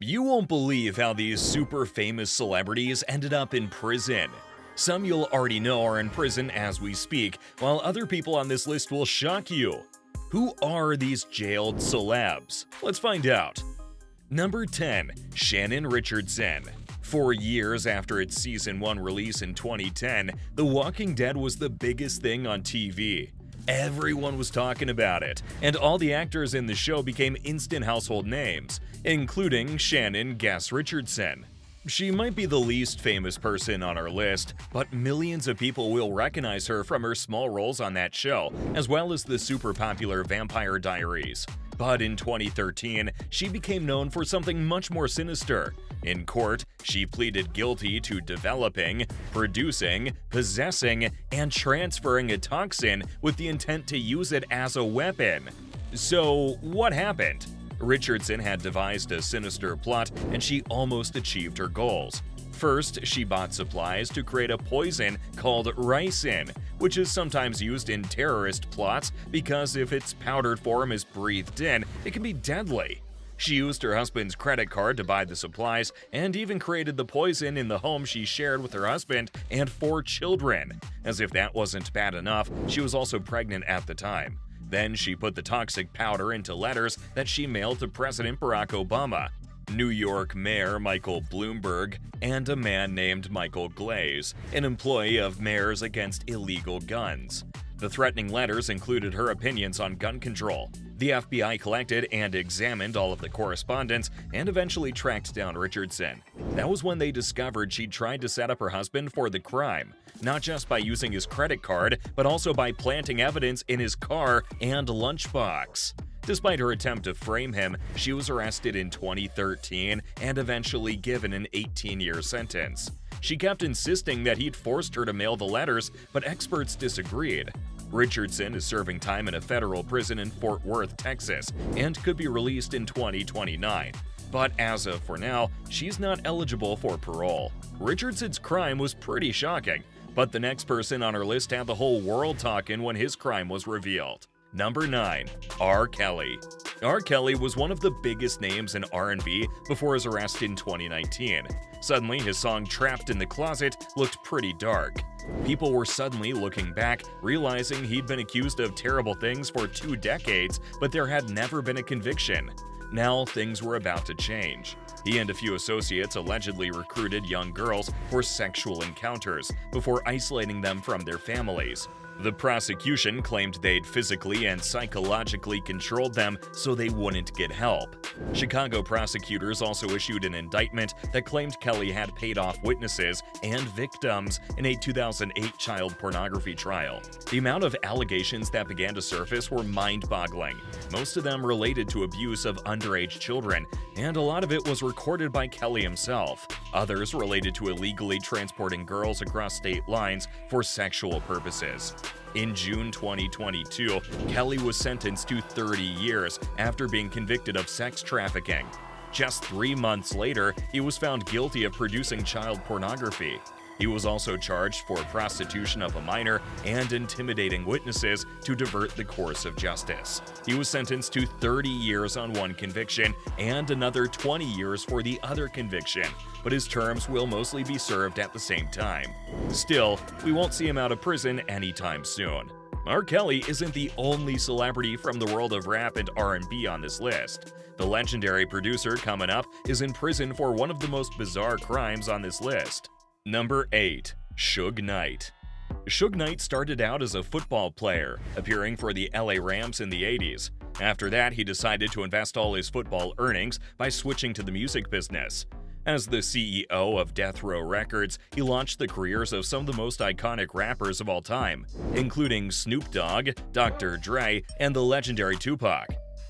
You won't believe how these super famous celebrities ended up in prison. Some you'll already know are in prison as we speak, while other people on this list will shock you. Who are these jailed celebs? Let's find out. Number 10. Shannon Richardson. 4 years after its season 1 release in 2010, The Walking Dead was the biggest thing on TV. Everyone was talking about it, and all the actors in the show became instant household names, including Shannon Guess Richardson. She might be the least famous person on our list, but millions of people will recognize her from her small roles on that show, as well as the super popular Vampire Diaries. But in 2013, she became known for something much more sinister. In court, she pleaded guilty to developing, producing, possessing, and transferring a toxin with the intent to use it as a weapon. So, what happened? Richardson had devised a sinister plot, and she almost achieved her goals. First, she bought supplies to create a poison called ricin, which is sometimes used in terrorist plots because if its powdered form is breathed in, it can be deadly. She used her husband's credit card to buy the supplies and even created the poison in the home she shared with her husband and 4 children. As if that wasn't bad enough, she was also pregnant at the time. Then she put the toxic powder into letters that she mailed to President Barack Obama, New York Mayor Michael Bloomberg, and a man named Michael Glaze, an employee of Mayors Against Illegal Guns. The threatening letters included her opinions on gun control. The FBI collected and examined all of the correspondence and eventually tracked down Richardson. That was when they discovered she'd tried to set up her husband for the crime, not just by using his credit card, but also by planting evidence in his car and lunchbox. Despite her attempt to frame him, she was arrested in 2013 and eventually given an 18-year sentence. She kept insisting that he'd forced her to mail the letters, but experts disagreed. Richardson is serving time in a federal prison in Fort Worth, Texas, and could be released in 2029. But as of for now, she's not eligible for parole. Richardson's crime was pretty shocking, but the next person on our list had the whole world talking when his crime was revealed. Number 9. R. Kelly. R. Kelly was one of the biggest names in R&B before his arrest in 2019. Suddenly, his song Trapped in the Closet looked pretty dark. People were suddenly looking back, realizing he'd been accused of terrible things for 2 decades, but there had never been a conviction. Now, things were about to change. He and a few associates allegedly recruited young girls for sexual encounters before isolating them from their families. The prosecution claimed they'd physically and psychologically controlled them so they wouldn't get help. Chicago prosecutors also issued an indictment that claimed Kelly had paid off witnesses and victims in a 2008 child pornography trial. The amount of allegations that began to surface were mind-boggling. Most of them related to abuse of underage children, and a lot of it was recorded by Kelly himself. Others related to illegally transporting girls across state lines for sexual purposes. In June 2022, Kelly was sentenced to 30 years after being convicted of sex trafficking. Just 3 months later, he was found guilty of producing child pornography. He was also charged for prostitution of a minor and intimidating witnesses to divert the course of justice. He was sentenced to 30 years on one conviction and another 20 years for the other conviction, but his terms will mostly be served at the same time. Still, we won't see him out of prison anytime soon. R. Kelly isn't the only celebrity from the world of rap and R&B on this list. The legendary producer coming up is in prison for one of the most bizarre crimes on this list. Number 8. Suge Knight. Suge Knight started out as a football player, appearing for the LA Rams in the 80s. After that, he decided to invest all his football earnings by switching to the music business. As the CEO of Death Row Records, he launched the careers of some of the most iconic rappers of all time, including Snoop Dogg, Dr. Dre, and the legendary Tupac.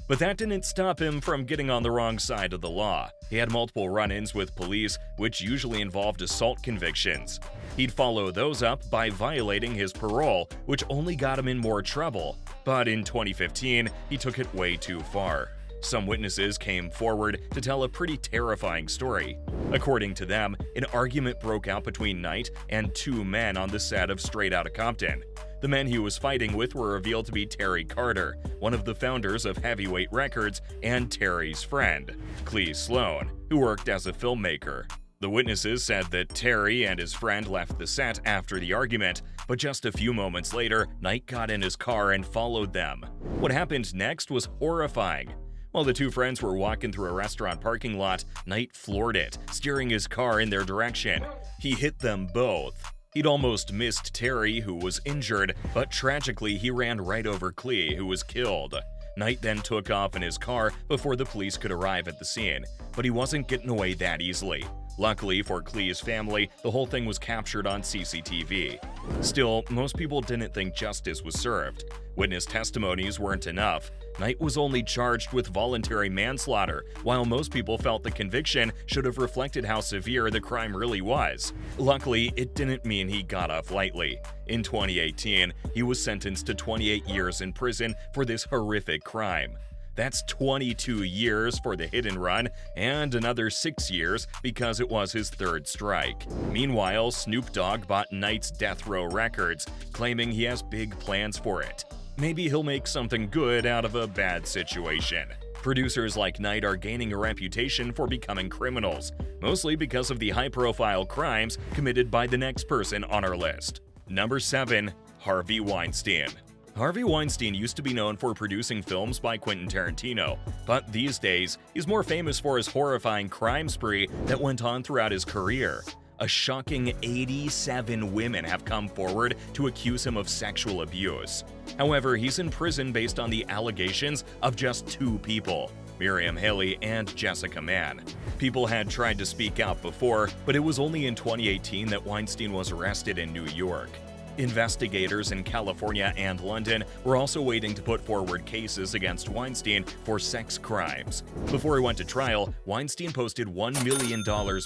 But that didn't stop him from getting on the wrong side of the law. He had multiple run-ins with police, which usually involved assault convictions. He'd follow those up by violating his parole, which only got him in more trouble. But in 2015, he took it way too far. Some witnesses came forward to tell a pretty terrifying story. According to them, an argument broke out between Knight and 2 men on the set of Straight Outta Compton. The men he was fighting with were revealed to be Terry Carter, one of the founders of Heavyweight Records, and Terry's friend, Clee Sloan, who worked as a filmmaker. The witnesses said that Terry and his friend left the set after the argument, but just a few moments later, Knight got in his car and followed them. What happened next was horrifying. While the two friends were walking through a restaurant parking lot, Knight floored it, steering his car in their direction. He hit them both. He'd almost missed Terry, who was injured, but tragically he ran right over Clee, who was killed. Knight then took off in his car before the police could arrive at the scene, but he wasn't getting away that easily. Luckily for Clee's family, the whole thing was captured on CCTV. Still, most people didn't think justice was served. Witness testimonies weren't enough. Knight was only charged with voluntary manslaughter, while most people felt the conviction should have reflected how severe the crime really was. Luckily, it didn't mean he got off lightly. In 2018, he was sentenced to 28 years in prison for this horrific crime. That's 22 years for the hit and run, and another 6 years because it was his third strike. Meanwhile, Snoop Dogg bought Knight's death row records, claiming he has big plans for it. Maybe he'll make something good out of a bad situation. Producers like Knight are gaining a reputation for becoming criminals, mostly because of the high-profile crimes committed by the next person on our list. Number 7. Harvey Weinstein. Harvey Weinstein used to be known for producing films by Quentin Tarantino, but these days, he's more famous for his horrifying crime spree that went on throughout his career. A shocking 87 women have come forward to accuse him of sexual abuse. However, he's in prison based on the allegations of just 2 people, Miriam Haley and Jessica Mann. People had tried to speak out before, but it was only in 2018 that Weinstein was arrested in New York. Investigators in California and London were also waiting to put forward cases against Weinstein for sex crimes. Before he went to trial, Weinstein posted $1 million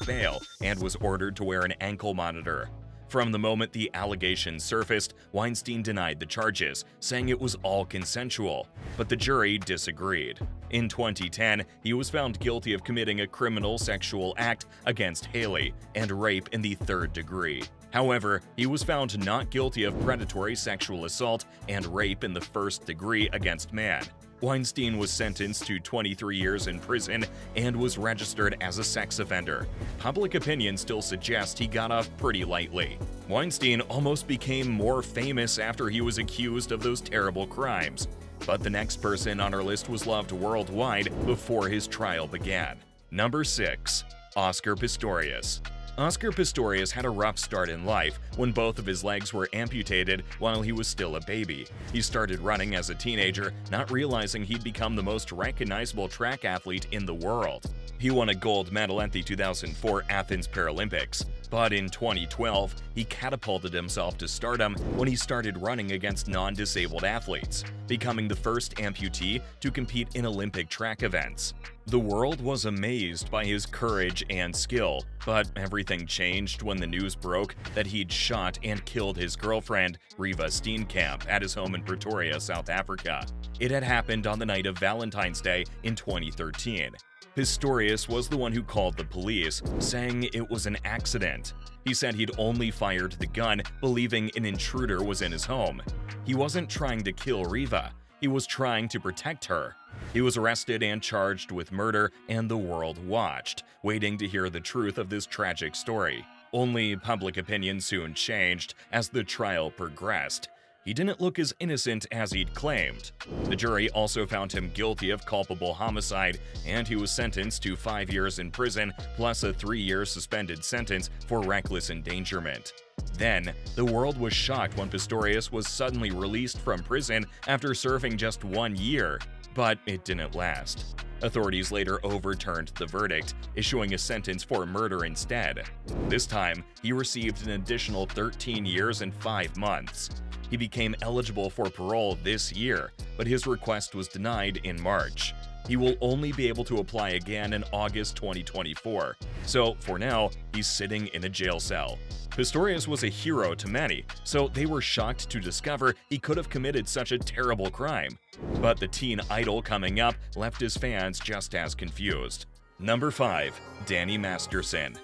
bail and was ordered to wear an ankle monitor. From the moment the allegations surfaced, Weinstein denied the charges, saying it was all consensual, but the jury disagreed. In 2010, he was found guilty of committing a criminal sexual act against Haley and rape in the 3rd degree. However, he was found not guilty of predatory sexual assault and rape in the 1st degree against Mann. Weinstein was sentenced to 23 years in prison and was registered as a sex offender. Public opinion still suggests he got off pretty lightly. Weinstein almost became more famous after he was accused of those terrible crimes. But the next person on our list was loved worldwide before his trial began. Number 6. Oscar Pistorius. Oscar Pistorius had a rough start in life when both of his legs were amputated while he was still a baby. He started running as a teenager, not realizing he'd become the most recognizable track athlete in the world. He won a gold medal at the 2004 Athens Paralympics, but in 2012, he catapulted himself to stardom when he started running against non-disabled athletes, becoming the first amputee to compete in Olympic track events. The world was amazed by his courage and skill, but everything changed when the news broke that he'd shot and killed his girlfriend, Riva Steenkamp, at his home in Pretoria, South Africa. It had happened on the night of Valentine's Day in 2013. Pistorius was the one who called the police, saying it was an accident. He said he'd only fired the gun, believing an intruder was in his home. He wasn't trying to kill Riva. He was trying to protect her. He was arrested and charged with murder, and the world watched, waiting to hear the truth of this tragic story. Only public opinion soon changed as the trial progressed. He didn't look as innocent as he'd claimed. The jury also found him guilty of culpable homicide, and he was sentenced to 5 years in prison plus a 3-year suspended sentence for reckless endangerment. Then, the world was shocked when Pistorius was suddenly released from prison after serving just 1 year. But it didn't last. Authorities later overturned the verdict, issuing a sentence for murder instead. This time, he received an additional 13 years and 5 months. He became eligible for parole this year, but his request was denied in March. He will only be able to apply again in August 2024, so for now, he's sitting in a jail cell. Pistorius was a hero to many, so they were shocked to discover he could have committed such a terrible crime. But the teen idol coming up left his fans just as confused. Number 5. Danny Masterson.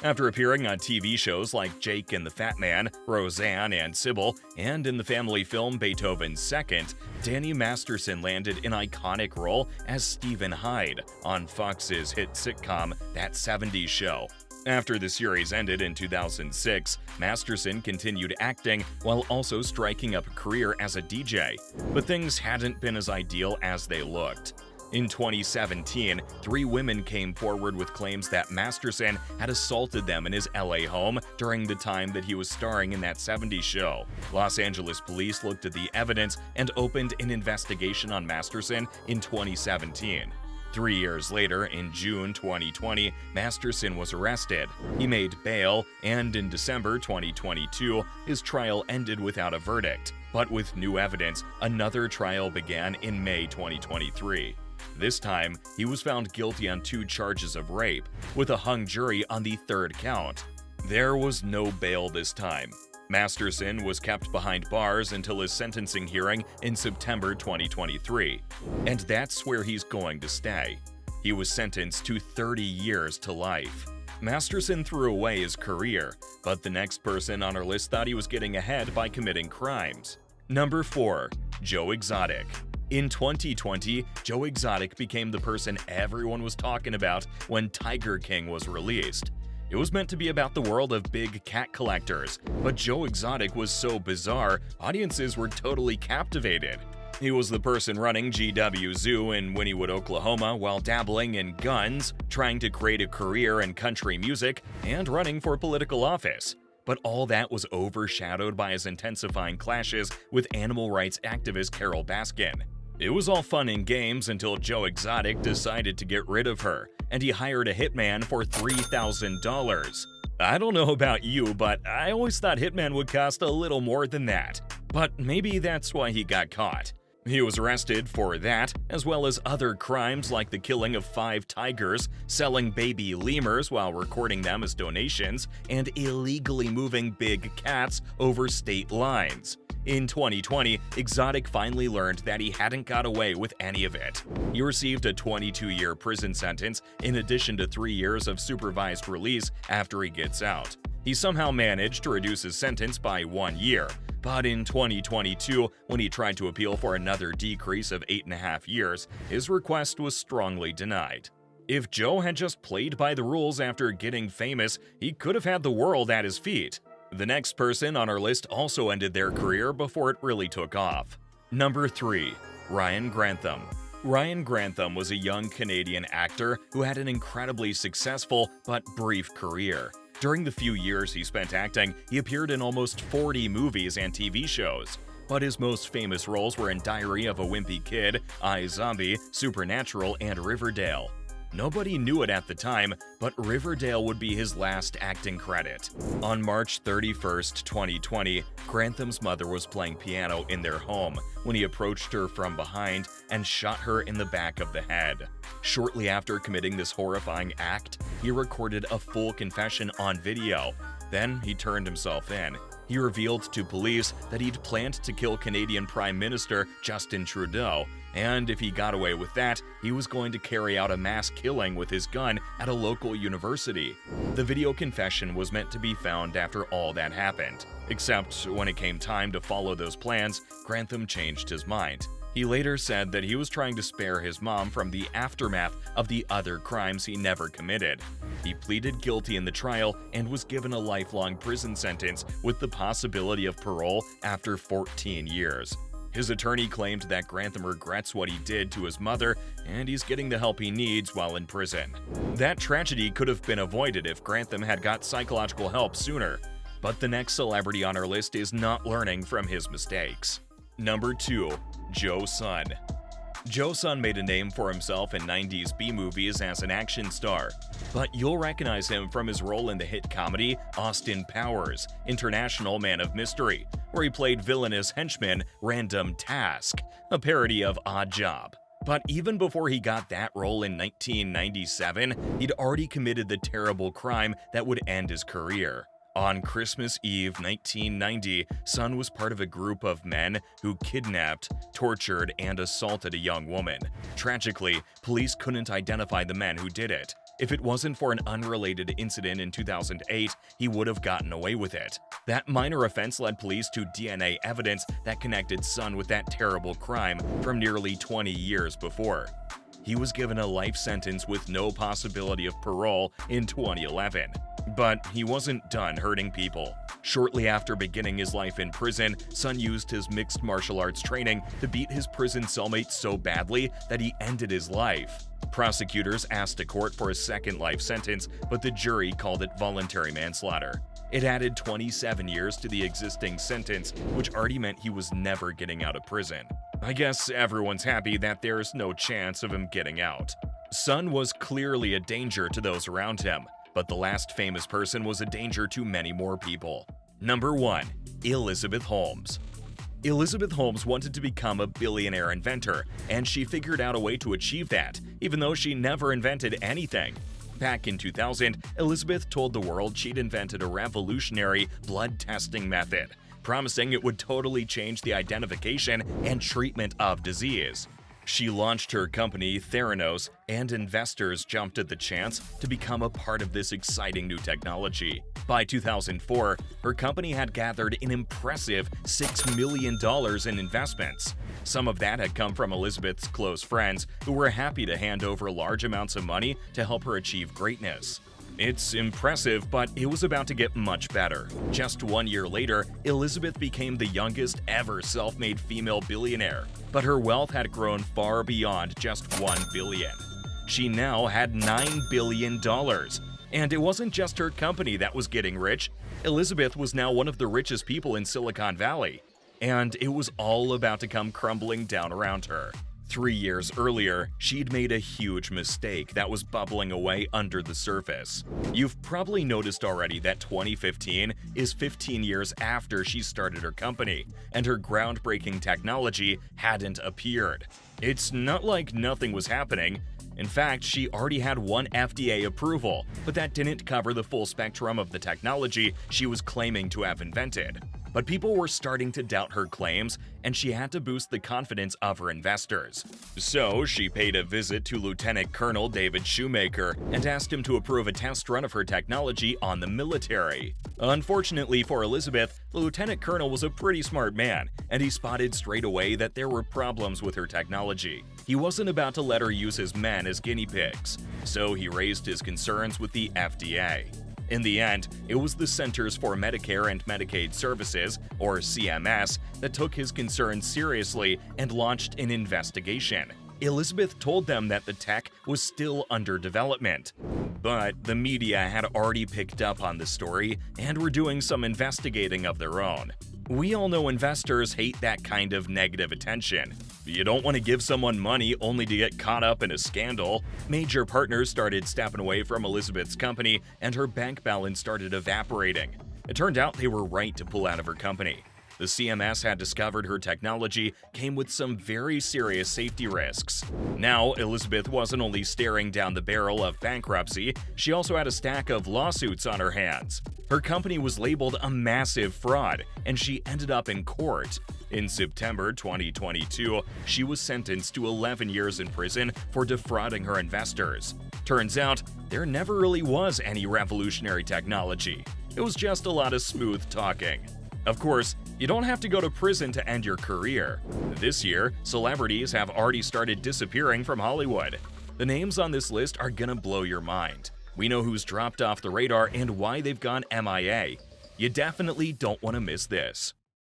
After appearing on TV shows like Jake and the Fat Man, Roseanne, and Sybil, and in the family film Beethoven's Second, Danny Masterson landed an iconic role as Stephen Hyde on Fox's hit sitcom That 70s Show. After the series ended in 2006, Masterson continued acting while also striking up a career as a DJ, but things hadn't been as ideal as they looked. In 2017, 3 women came forward with claims that Masterson had assaulted them in his LA home during the time that he was starring in That 70s Show. Los Angeles police looked at the evidence and opened an investigation on Masterson in 2017. 3 years later, in June 2020, Masterson was arrested. He made bail, and in December 2022, his trial ended without a verdict. But with new evidence, another trial began in May 2023. This time, he was found guilty on 2 charges of rape, with a hung jury on the 3rd count. There was no bail this time. Masterson was kept behind bars until his sentencing hearing in September 2023, and that's where he's going to stay. He was sentenced to 30 years to life. Masterson threw away his career, but the next person on our list thought he was getting ahead by committing crimes. Number 4. Joe Exotic. In 2020, Joe Exotic became the person everyone was talking about when Tiger King was released. It was meant to be about the world of big cat collectors, but Joe Exotic was so bizarre, audiences were totally captivated. He was the person running GW Zoo in Wynnewood, Oklahoma, while dabbling in guns, trying to create a career in country music, and running for political office. But all that was overshadowed by his intensifying clashes with animal rights activist Carol Baskin. It was all fun and games until Joe Exotic decided to get rid of her, and he hired a hitman for $3,000. I don't know about you, but I always thought hitman would cost a little more than that. But maybe that's why he got caught. He was arrested for that, as well as other crimes like the killing of 5 tigers, selling baby lemurs while recording them as donations, and illegally moving big cats over state lines. In 2020, Exotic finally learned that he hadn't got away with any of it. He received a 22-year prison sentence in addition to 3 years of supervised release after he gets out. He somehow managed to reduce his sentence by 1 year, but in 2022, when he tried to appeal for another decrease of 8.5 years, his request was strongly denied. If Joe had just played by the rules after getting famous, he could have had the world at his feet. The next person on our list also ended their career before it really took off. Number 3. Ryan Grantham. Ryan Grantham was a young Canadian actor who had an incredibly successful but brief career. During the few years he spent acting, he appeared in almost 40 movies and TV shows. But his most famous roles were in Diary of a Wimpy Kid, iZombie, Supernatural, and Riverdale. Nobody knew it at the time, but Riverdale would be his last acting credit. On March 31st, 2020, Grantham's mother was playing piano in their home when he approached her from behind and shot her in the back of the head. Shortly after committing this horrifying act, he recorded a full confession on video. Then he turned himself in. He revealed to police that he'd planned to kill Canadian Prime Minister Justin Trudeau, and if he got away with that, he was going to carry out a mass killing with his gun at a local university. The video confession was meant to be found after all that happened, except when it came time to follow those plans, Grantham changed his mind. He later said that he was trying to spare his mom from the aftermath of the other crimes he never committed. He pleaded guilty in the trial and was given a lifelong prison sentence with the possibility of parole after 14 years. His attorney claimed that Grantham regrets what he did to his mother, and he's getting the help he needs while in prison. That tragedy could have been avoided if Grantham had got psychological help sooner. But the next celebrity on our list is not learning from his mistakes. Number 2. Joe Sun. Joe Sun made a name for himself in 90s B-movies as an action star, but you'll recognize him from his role in the hit comedy Austin Powers, International Man of Mystery, where he played villainous henchman Random Task, a parody of Odd Job. But even before he got that role in 1997, he'd already committed the terrible crime that would end his career. On Christmas Eve 1990, Sun was part of a group of men who kidnapped, tortured, and assaulted a young woman. Tragically, police couldn't identify the men who did it. If it wasn't for an unrelated incident in 2008, he would have gotten away with it. That minor offense led police to DNA evidence that connected Sun with that terrible crime from nearly 20 years before. He was given a life sentence with no possibility of parole in 2011. But he wasn't done hurting people. Shortly after beginning his life in prison, Sun used his mixed martial arts training to beat his prison cellmate so badly that he ended his life. Prosecutors asked a court for a second life sentence, but the jury called it voluntary manslaughter. It added 27 years to the existing sentence, which already meant he was never getting out of prison. I guess everyone's happy that there's no chance of him getting out. Sun was clearly a danger to those around him, but the last famous person was a danger to many more people. Number 1. Elizabeth Holmes. Elizabeth Holmes wanted to become a billionaire inventor, and she figured out a way to achieve that, even though she never invented anything. Back in 2000, Elizabeth told the world she'd invented a revolutionary blood testing method, promising it would totally change the identification and treatment of disease. She launched her company, Theranos, and investors jumped at the chance to become a part of this exciting new technology. By 2004, her company had gathered an impressive $6 million in investments. Some of that had come from Elizabeth's close friends, who were happy to hand over large amounts of money to help her achieve greatness. It's impressive, but it was about to get much better. Just 1 year later, Elizabeth became the youngest ever self-made female billionaire, but her wealth had grown far beyond just $1 billion. She now had $9 billion. And it wasn't just her company that was getting rich. Elizabeth was now one of the richest people in Silicon Valley. And it was all about to come crumbling down around her. 3 years earlier, she'd made a huge mistake that was bubbling away under the surface. You've probably noticed already that 2015 is 15 years after she started her company, and her groundbreaking technology hadn't appeared. It's not like nothing was happening. In fact, she already had one FDA approval, but that didn't cover the full spectrum of the technology she was claiming to have invented. But people were starting to doubt her claims, and she had to boost the confidence of her investors. So she paid a visit to Lieutenant Colonel David Shoemaker and asked him to approve a test run of her technology on the military. Unfortunately for Elizabeth, the Lieutenant Colonel was a pretty smart man, and he spotted straight away that there were problems with her technology. He wasn't about to let her use his men as guinea pigs, so he raised his concerns with the FDA. In the end, it was the Centers for Medicare and Medicaid Services, or CMS, that took his concerns seriously and launched an investigation. Elizabeth told them that the tech was still under development. But the media had already picked up on the story and were doing some investigating of their own. We all know investors hate that kind of negative attention. You don't want to give someone money only to get caught up in a scandal. Major partners started stepping away from Elizabeth's company, and her bank balance started evaporating. It turned out they were right to pull out of her company. The CMS had discovered her technology came with some very serious safety risks. Now, Elizabeth wasn't only staring down the barrel of bankruptcy, she also had a stack of lawsuits on her hands. Her company was labeled a massive fraud, and she ended up in court. In September 2022, she was sentenced to 11 years in prison for defrauding her investors. Turns out, there never really was any revolutionary technology. It was just a lot of smooth talking. Of course, you don't have to go to prison to end your career. This year, celebrities have already started disappearing from Hollywood. The names on this list are gonna blow your mind. We know who's dropped off the radar and why they've gone MIA. You definitely don't want to miss this.